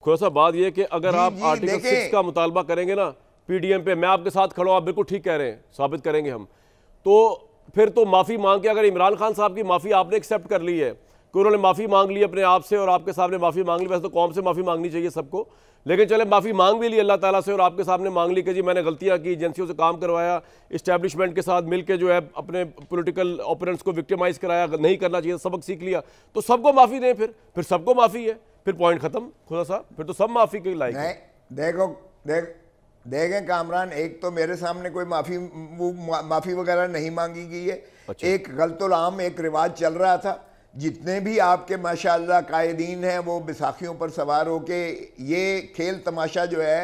खुदा साहब बात ये कि अगर आप आर्टिकल 6 का मुतालबा करेंगे ना पीडीएम पे, मैं आपके साथ खड़ा हूं, आप बिल्कुल ठीक कह रहे हैं, साबित करेंगे हम, तो फिर तो माफ़ी मांग के, अगर इमरान खान साहब की माफ़ी आपने एक्सेप्ट कर ली है कि उन्होंने माफ़ी मांग ली अपने आप से और आपके सामने माफ़ी मांग ली, वैसे तो कौम से माफ़ी मांगनी चाहिए सबको, लेकिन चले माफ़ी मांग भी ली अल्लाह ताला से और आपके सामने मांग ली कि जी मैंने गलतियां की, एजेंसियों से काम करवाया, इस्टेब्लिशमेंट के साथ मिलकर जो है अपने पॉलिटिकल ओपोनेंट्स को विक्टिमाइज कराया, नहीं करना चाहिए, सबक सीख लिया, तो सबको माफ़ी दें, फिर सबको माफ़ी है, फिर पॉइंट खत्म खुदा साहब, फिर तो सब माफ़ी के लायक है। देखो देखें कामरान, एक तो मेरे सामने कोई माफ़ी वगैरह नहीं मांगी गई है। अच्छा। एक गलतुल आम एक रिवाज चल रहा था, जितने भी आपके माशाअल्लाह कायदीन हैं वो बैसाखियों पर सवार होके ये खेल तमाशा जो है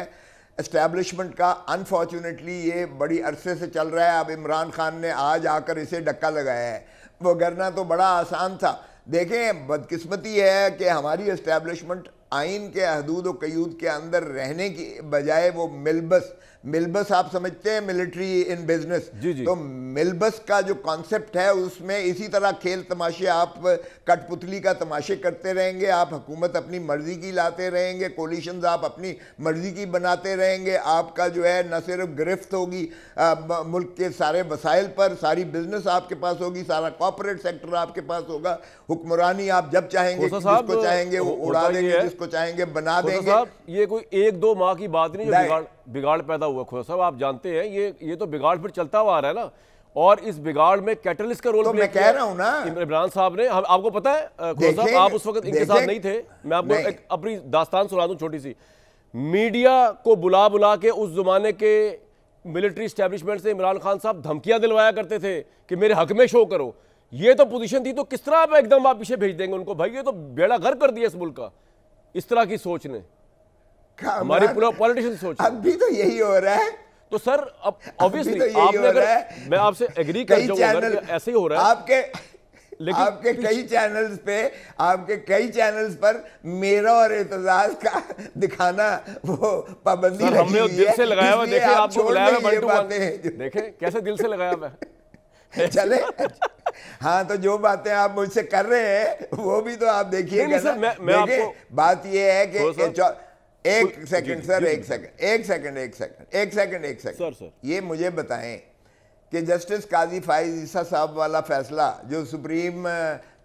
एस्टैब्लिशमेंट का, अनफॉर्चुनेटली ये बड़ी अरसे से चल रहा है। अब इमरान खान ने आज आकर इसे डक्का लगाया है, वो करना तो बड़ा आसान था। देखें बदकिस्मती है कि हमारी एस्टैब्लिशमेंट आइन के हदूद व क़यूद के अंदर रहने की बजाय वो मिलबस आप समझते हैं मिलिट्री इन बिजनेस, तो मिलबस का जो कॉन्सेप्ट है उसमें इसी तरह खेल तमाशे, आप कठपुतली का तमाशे करते रहेंगे, आप हुकूमत अपनी मर्जी की लाते रहेंगे, कोलिशंस आप अपनी मर्जी की बनाते रहेंगे, आपका जो है न सिर्फ गिरफ्त होगी मुल्क के सारे वसाइल पर, सारी बिजनेस आपके पास होगी, सारा कॉर्पोरेट सेक्टर आपके पास होगा, हुक्मरानी आप जब चाहेंगे जिसको चाहेंगे वो उड़ा देंगे, जिसको चाहेंगे बना देंगे। ये कोई 1-2 माह की बात नहीं जो बिगाड़ पैदा हुआ खुदा साहब, आप जानते हैं ये तो बिगाड़ फिर चलता हुआ आ रहा है ना, और इस बिगाड़ में कैटलिस्ट का रोल तो मैं कह रहा हूं ना इमरान साहब ने। आपको पता है खुदा साहब, आप उस वक्त इनके साथ नहीं थे, मैं आपको एक अपनी दास्तान सुना दूं छोटी सी। मीडिया को बुला बुला के उस जमाने के मिलिट्री एस्टेब्लिशमेंट से इमरान खान साहब धमकियां दिलवाया करते थे कि मेरे हक में शो करो, ये तो पोजीशन थी, तो किस तरह आप एकदम आप पीछे भेज देंगे उनको? भाई ये तो बेड़ा घर कर दिया इस मुल्क का, इस तरह की सोच ने, हमारी पूरा पॉलिटिशियन सोच। अभी तो यही हो रहा है। तो सर अब ऑब्वियसली तो आपने अगर मैं आपसे एग्री कर जाऊं अगर ऐसे ही हो रहा है आपके कई चैनल्स पर मेरा और एतजाज का दिखाना वो पाबंदी लगी हमने दिल से लगाया हुआ, देखे आपको बुलाया हुआ, देखे कैसे दिल से लगाया हुआ चले। हाँ, तो जो बातें आप मुझसे कर रहे हैं वो भी तो आप देखिएगा ना। देखिए बात ये है कि एक सेकंड सर, ये मुझे बताएं कि जस्टिस काजी फाइज ईसा साहब वाला फैसला जो सुप्रीम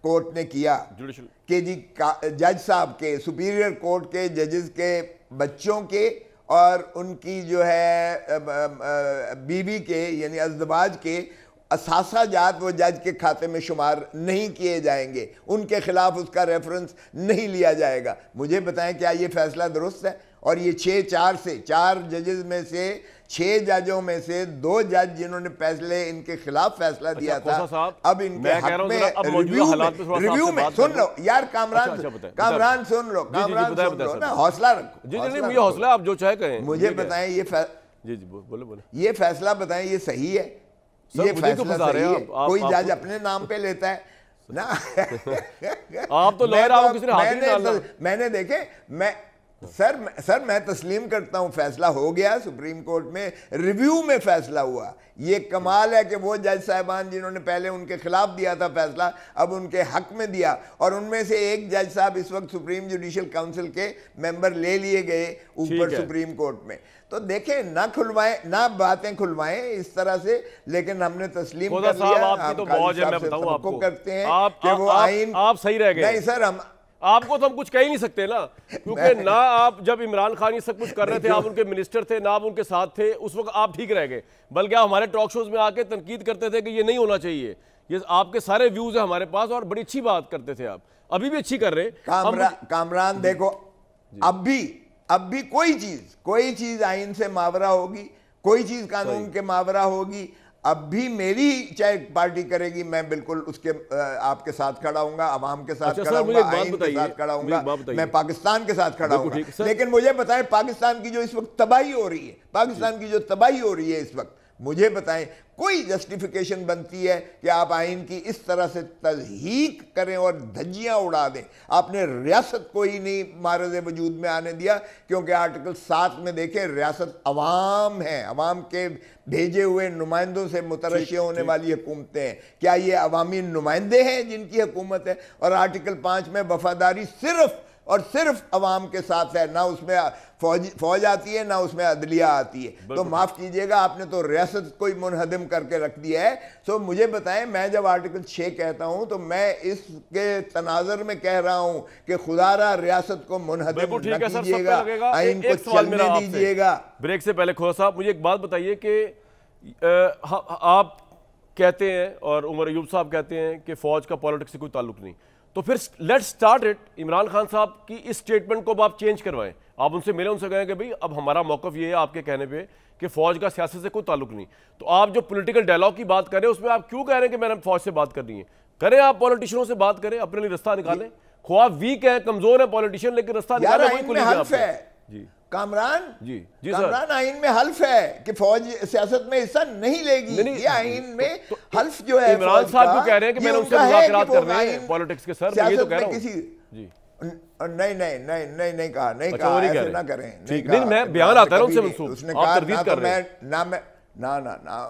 कोर्ट ने किया कि जी जज साहब के, सुपीरियर कोर्ट के जजेस के बच्चों के और उनकी जो है बीवी के यानी अज़दवाज के असासा जात वो जज के खाते में शुमार नहीं किए जाएंगे, उनके खिलाफ उसका रेफरेंस नहीं लिया जाएगा। मुझे बताएं क्या ये फैसला दुरुस्त है? और ये 4 जजेस में से 6 जजों में से 2 जज जिन्होंने पहले इनके खिलाफ फैसला दिया था, अब इनके हक में रिव्यू में सुन लो यार कामरान सुन लो ना, हौसला रखो। जी हौसला, आप जो चाहे कहें। मुझे बताएं ये बोले ये फैसला बताएं ये सही है? ये फैसला सही है? कोई जज अपने नाम पे लेता है ना? आप तो लॉयर, आप किसी ने हाथ नहीं डालना। मैंने देखे सर मैं तस्लीम करता हूं फैसला हो गया सुप्रीम कोर्ट में, रिव्यू में फैसला हुआ। ये कमाल है कि वो जज साहबान जिन्होंने पहले उनके खिलाफ दिया था फैसला अब उनके हक में दिया, और उनमें से एक जज साहब इस वक्त सुप्रीम जुडिशियल काउंसिल के मेंबर ले लिए गए ऊपर सुप्रीम कोर्ट में। तो देखें ना खुलवाएं ना बातें खुलवाएं इस तरह से, लेकिन हमने तस्लीम कर लिया। आपकी तो मौज है, मैं बताऊं आपको करते हैं कि वो आइन आप सही रह गए। नहीं सर, आपको तो हम कुछ कह ही नहीं सकते ना, क्योंकि ना आप जब इमरान खान ये सब कुछ कर रहे थे, आप उनके मिनिस्टर थे, ना आप उनके साथ थे, उस वक्त आप ठीक रह गए। बल्कि आप हमारे टॉक शोज में आके तनकीद करते थे कि ये नहीं होना चाहिए, ये आपके सारे व्यूज है हमारे पास, और बड़ी अच्छी बात करते थे आप, अभी भी अच्छी कर रहे हैं। कामरान देखो, अब भी कोई चीज आइन से मावरा होगी, कोई चीज कानून के मावरा होगी। अब भी मेरी चाहे पार्टी करेगी, मैं बिल्कुल उसके आपके साथ खड़ा हूंगा, अवाम के साथ खड़ा हूंगा, आइन के साथ खड़ा हूंगा, मैं पाकिस्तान के साथ खड़ा हूंगा। लेकिन मुझे बताएं पाकिस्तान की जो इस वक्त तबाही हो रही है, इस वक्त मुझे बताएं कोई जस्टिफिकेशन बनती है कि आप आइन की इस तरह से तज़हीक करें और धज्जियां उड़ा दें? आपने रियासत को ही नहीं मारज़ वजूद में आने दिया, क्योंकि आर्टिकल 7 में देखें रियासत अवाम है, अवाम के भेजे हुए नुमाइंदों से मुतरशी होने वाली हुकूमतें हैं। क्या ये अवामी नुमाइंदे हैं जिनकी हुकूमत है? और आर्टिकल 5 में वफादारी सिर्फ और सिर्फ अवाम के साथ है, ना उसमें फौज आती है ना उसमें अदलिया आती है। तो माफ कीजिएगा, आपने तो रियासत को ही मुनहदम करके रख दिया है। सो मुझे बताएं, मैं जब आर्टिकल 6 कहता हूं तो मैं इसके तनाजर में कह रहा हूं कि खुदारा रियासत को मुनहदम न कीजिएगा, आइन को चलने दीजिएगा। ब्रेक से पहले खोसा साहब मुझे एक बात बताइए कि आप कहते हैं और उमर अयूब साहब कहते हैं कि फौज का पॉलिटिक्स से कोई ताल्लुक नहीं, तो फिर let's start it. Imran Khan साहब की इस स्टेटमेंट को आप चेंज करवाएं, आप उनसे मिले, उनसे कहें कि भाई अब हमारा मौकफ ये है आपके कहने पे कि फौज का सियासत से कोई ताल्लुक नहीं। तो आप जो पॉलिटिकल डायलॉग की बात कर रहे हैं उसमें आप क्यों कह रहे हैं कि मैंने फौज से बात करनी है? करें, आप पॉलिटिशियनों से बात करें, अपने लिए रास्ता निकालें। ख्वाब वीक है, कमजोर है पॉलिटिशियन, लेकिन रास्ता निकालें। जी कामरान, जी कामरान, आइन में हल्फ है कि फौज सियासत में हिस्सा नहीं लेगी। ये आइन में हल्फ जो है, इमरान साहब क्यों कह रहे हैं कि मैंने उनसे मुज़ाकरात कर रहे हैं पॉलिटिक्स के? सर मैं ये तो कह रहा हूं जी नहीं कहा, ऐसे ना करें। ठीक, नहीं मैं बयान आता है उनसे मंसूब, उसने कहा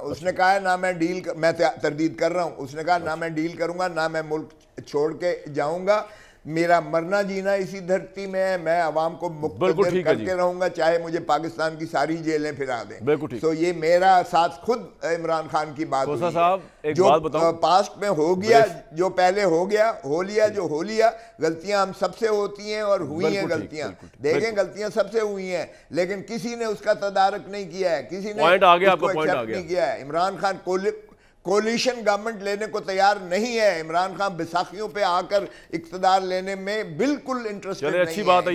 उसने कहा ना मैं मैं तरदीद कर रहा हूं। उसने कहा ना मैं डील करूंगा, ना मैं मुल्क छोड़ के जाऊंगा, मेरा मरना जीना इसी धरती में है, मैं अवाम को मुक़्तदर करके रहूंगा, चाहे मुझे पाकिस्तान की सारी जेलें फिरा दें। तो ये मेरा साथ खुद इमरान खान की बात हुई साहब, एक जो बात बताओ, पास्ट में हो गया, जो पहले हो गया हो लिया, जो हो लिया। गलतियां हम सबसे होती हैं और हुई हैं गलतियां, देखें गलतियां सबसे हुई हैं, लेकिन किसी ने उसका तदारक नहीं किया है, किसी ने उसको एक्सेप्ट नहीं किया है। इमरान खान कोलिशन गवर्नमेंट लेने को तैयार नहीं है। इमरान खान बैसाखियों पे आकर इक्तदार लेने में बिल्कुल इंटरेस्टेड नहीं है। अच्छी बात है।